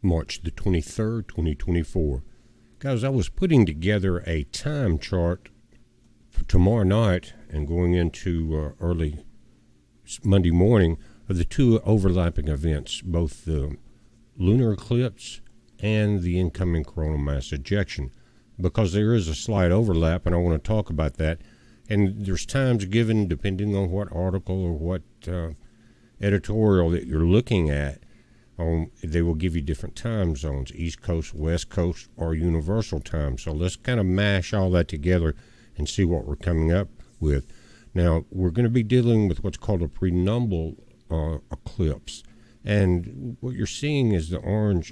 March the 23rd, 2024. Guys, I was putting together a time chart for tomorrow night and going into early Monday morning of the two overlapping events, both the lunar eclipse and the incoming coronal mass ejection, because there is a slight overlap, and I want to talk about that. And there's times given, depending on what article or what editorial that you're looking at, they will give you different time zones, East Coast, West Coast, or universal time. So let's kind of mash all that together and see what we're coming up with. Now, we're going to be dealing with what's called a prenumbral eclipse. And what you're seeing is the orange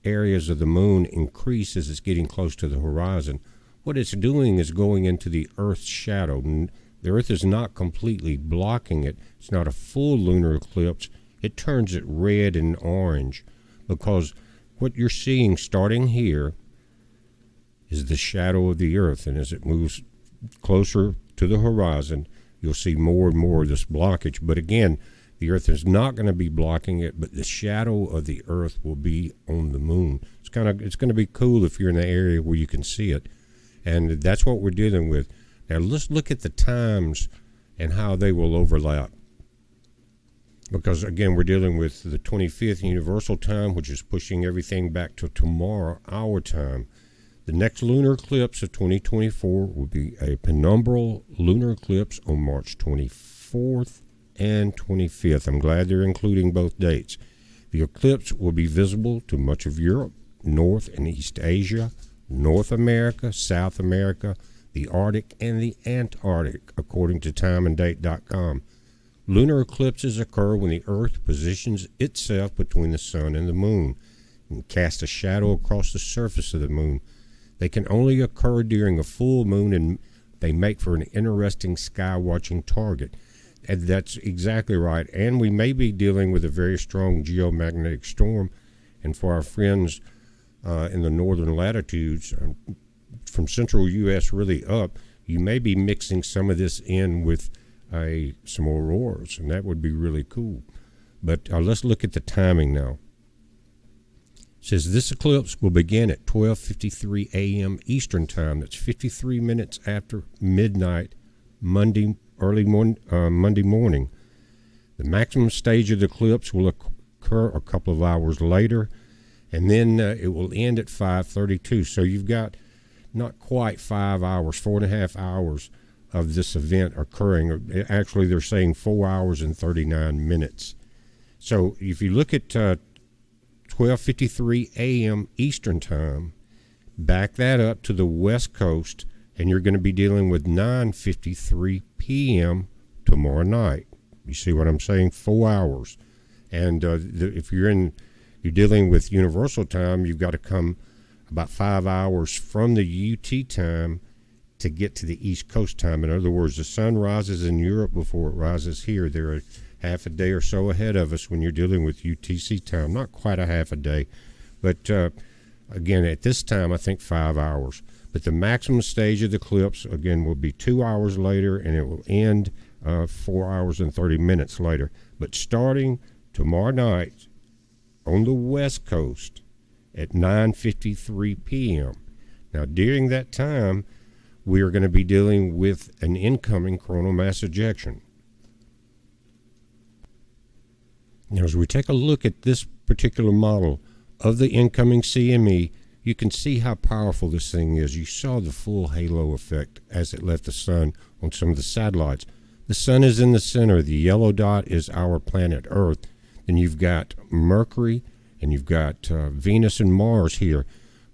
areas of the moon increase as it's getting close to the horizon. What it's doing is going into the Earth's shadow. The Earth is not completely blocking it. It's not a full lunar eclipse. It turns it red and orange because what you're seeing starting here is the shadow of the Earth. And as it moves closer to the horizon, you'll see more and more of this blockage. But again, the Earth is not going to be blocking it, but the shadow of the Earth will be on the moon. It's going to be cool if you're in the area where you can see it. And that's what we're dealing with. Now let's look at the times and how they will overlap. Because again, we're dealing with the 25th universal time, which is pushing everything back to tomorrow, our time. The next lunar eclipse of 2024 will be a penumbral lunar eclipse on March 24th and 25th. I'm glad they're including both dates. The eclipse will be visible to much of Europe, North and East Asia, North America, South America, the Arctic, and the Antarctic, according to timeanddate.com. Lunar eclipses occur when the Earth positions itself between the Sun and the Moon and casts a shadow across the surface of the Moon. They can only occur during a full moon, and they make for an interesting sky-watching target. And that's exactly right. And we may be dealing with a very strong geomagnetic storm. And for our friends in the northern latitudes, from central U.S. really up, you may be mixing some of this in with some auroras, and that would be really cool. But let's look at the timing now. It says this eclipse will begin at 12:53 a.m. Eastern Time. That's 53 minutes after midnight, early Monday morning. The maximum stage of the eclipse will occur a couple of hours later, and then it will end at 5:32. So you've got not quite 5 hours, 4.5 hours of this event occurring. Actually, they're saying 4 hours and 39 minutes. So if you look at 12:53 a.m. Eastern Time, back that up to the West Coast, and you're going to be dealing with 9:53 p.m. tomorrow night. You see what I'm saying? 4 hours. And if you're dealing with universal time, you've got to come about 5 hours from the UT time to get to the East Coast time. In other words, the sun rises in Europe before it rises here. They're a half a day or so ahead of us when you're dealing with UTC time. Not quite a half a day, but again, at this time, I think 5 hours. But the maximum stage of the eclipse, again, will be 2 hours later, and it will end 4 hours and 30 minutes later. But starting tomorrow night on the West Coast at 9:53 p.m. Now, during that time, we are going to be dealing with an incoming coronal mass ejection. Now, as we take a look at this particular model of the incoming CME, you can see how powerful this thing is. You saw the full halo effect as it left the sun on some of the satellites. The sun is in the center. The yellow dot is our planet Earth. Then you've got Mercury, and you've got Venus and Mars here.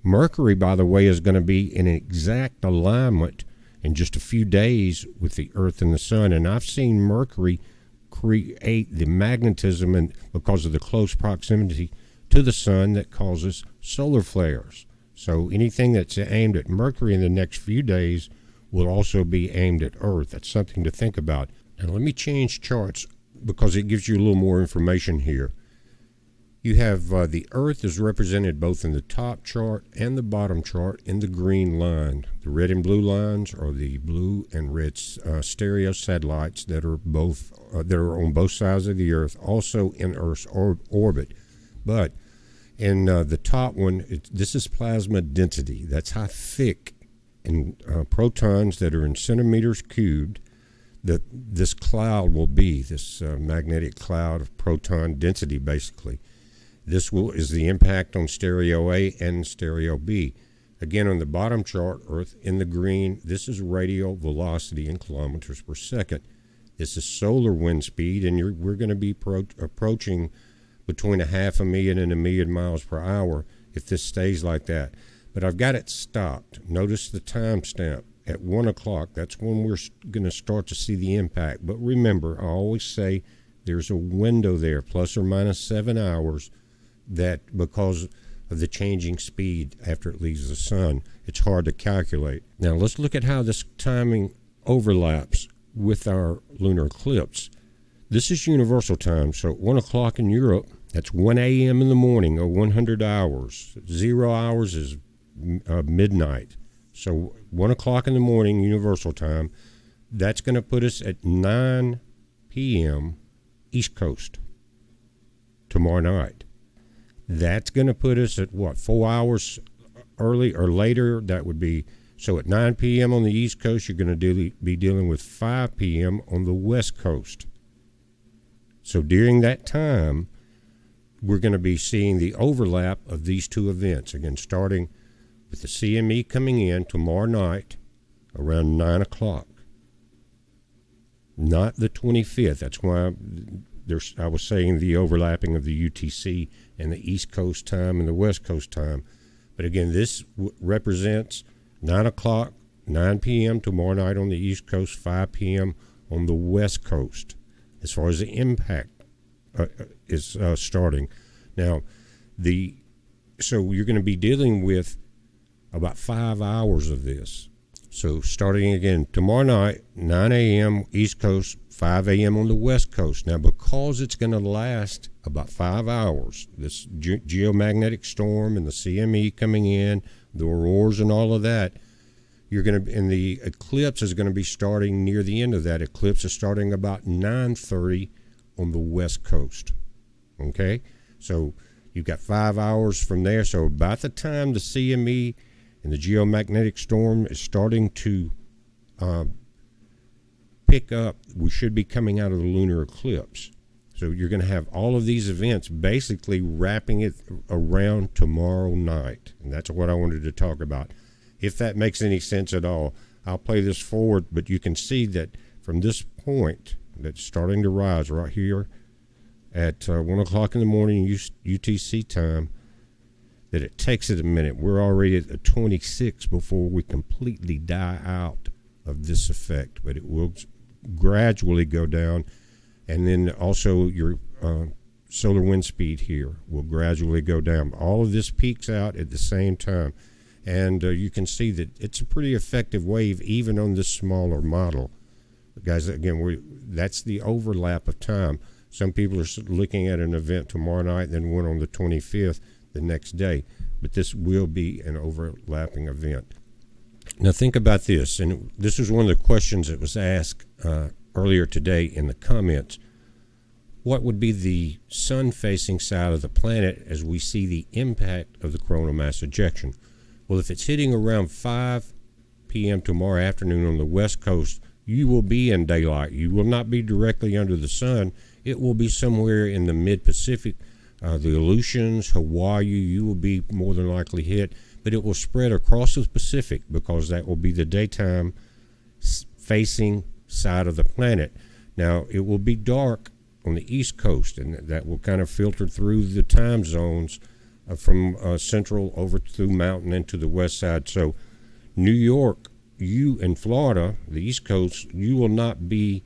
Mercury, by the way, is going to be in exact alignment in just a few days with the Earth and the sun. And I've seen Mercury create the magnetism, and because of the close proximity to the sun, that causes solar flares. So anything that's aimed at Mercury in the next few days will also be aimed at Earth. That's something to think about. Now let me change charts because it gives you a little more information here. You have the Earth is represented both in the top chart and the bottom chart in the green line. The red and blue lines are the blue and red stereo satellites that are on both sides of the Earth, also in Earth's orbit. But And the top one, this is plasma density. That's how thick in protons that are in centimeters cubed that this cloud will be, this magnetic cloud of proton density, basically. This is the impact on stereo A and stereo B. Again, on the bottom chart, Earth in the green, this is radial velocity in kilometers per second. This is solar wind speed, and we're going to be approaching between 500,000 and 1,000,000 miles per hour if this stays like that. But I've got it stopped. Notice the timestamp at 1 o'clock. That's when we're going to start to see the impact. But remember, I always say there's a window there, plus or minus 7 hours, that because of the changing speed after it leaves the sun, it's hard to calculate. Now let's look at how this timing overlaps with our lunar eclipse. This is universal time, so at 1 o'clock in Europe, that's 1 a.m. in the morning, or 100 hours. 0 hours is midnight. So 1 o'clock in the morning, universal time, that's going to put us at 9 p.m. East Coast tomorrow night. That's going to put us at, 4 hours early or later? That would be, so at 9 p.m. on the East Coast, you're going to be dealing with 5 p.m. on the West Coast. So during that time, we're going to be seeing the overlap of these two events. Again, starting with the CME coming in tomorrow night around 9 o'clock. Not the 25th. That's why I was saying the overlapping of the UTC and the East Coast time and the West Coast time. But again, this represents 9 o'clock, 9 p.m. tomorrow night on the East Coast, 5 p.m. on the West Coast, as far as the impact is starting. Now, so you're going to be dealing with about 5 hours of this. So starting again tomorrow night, 9 a.m. East Coast, 5 a.m. on the West Coast. Now, because it's going to last about 5 hours, this geomagnetic storm and the CME coming in, the auroras and all of that, and the eclipse is going to be starting near the end of that. Eclipse is starting about 9:30 on the West Coast. Okay? So you've got 5 hours from there. So about the time the CME and the geomagnetic storm is starting to pick up, we should be coming out of the lunar eclipse. So you're going to have all of these events basically wrapping it around tomorrow night. And that's what I wanted to talk about. If that makes any sense at all, I'll play this forward, but you can see that from this point that's starting to rise right here at 1 o'clock in the morning UTC time, that it takes it a minute. We're already at the 26 before we completely die out of this effect, but it will gradually go down. And then also your solar wind speed here will gradually go down. All of this peaks out at the same time. And you can see that it's a pretty effective wave even on this smaller model. But guys, again, that's the overlap of time. Some people are looking at an event tomorrow night, then one on the 25th the next day. But this will be an overlapping event. Now think about this, and this was one of the questions that was asked earlier today in the comments. What would be the sun-facing side of the planet as we see the impact of the coronal mass ejection? Well, if it's hitting around 5 p.m. tomorrow afternoon on the West Coast, you will be in daylight. You will not be directly under the sun. It will be somewhere in the mid-Pacific. The Aleutians, Hawaii, you will be more than likely hit, but it will spread across the Pacific because that will be the daytime facing side of the planet. Now, it will be dark on the East Coast, and that will kind of filter through the time zones from central over through mountain into the west side. So New York, you in Florida, the East Coast, you will not be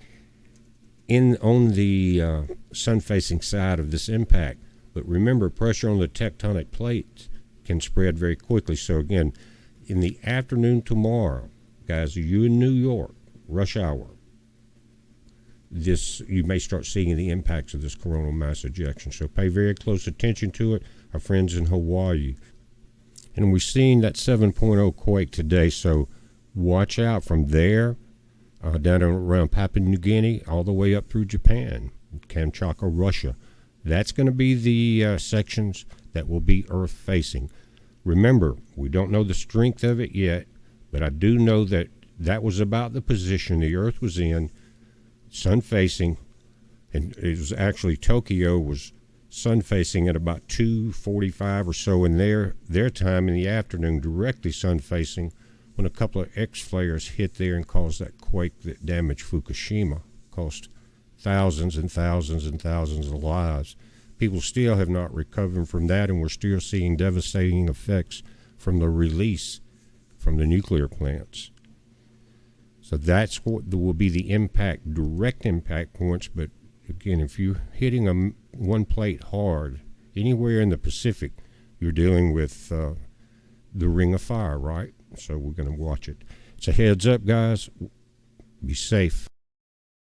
on the sun-facing side of this impact. But remember, pressure on the tectonic plates can spread very quickly. So again, in the afternoon tomorrow, guys, you in New York, rush hour, you may start seeing the impacts of this coronal mass ejection. So pay very close attention to it. Our friends in Hawaii. And we've seen that 7.0 quake today, so watch out from there down around Papua New Guinea all the way up through Japan, Kamchatka, Russia. That's going to be the sections that will be Earth facing. Remember, we don't know the strength of it yet, but I do know that that was about the position the Earth was in, sun facing, and it was actually Tokyo was sun facing at about 2:45 or so in their time in the afternoon, directly sun facing, when a couple of X flares hit there and caused that quake that damaged Fukushima, cost thousands and thousands and thousands of lives. People still have not recovered from that, and we're still seeing devastating effects from the release from the nuclear plants. So that's what will be the impact, direct impact points. But again, if you're hitting one plate hard anywhere in the Pacific, you're dealing with the ring of fire, right? So we're going to watch it. It's a heads up, guys. Be safe.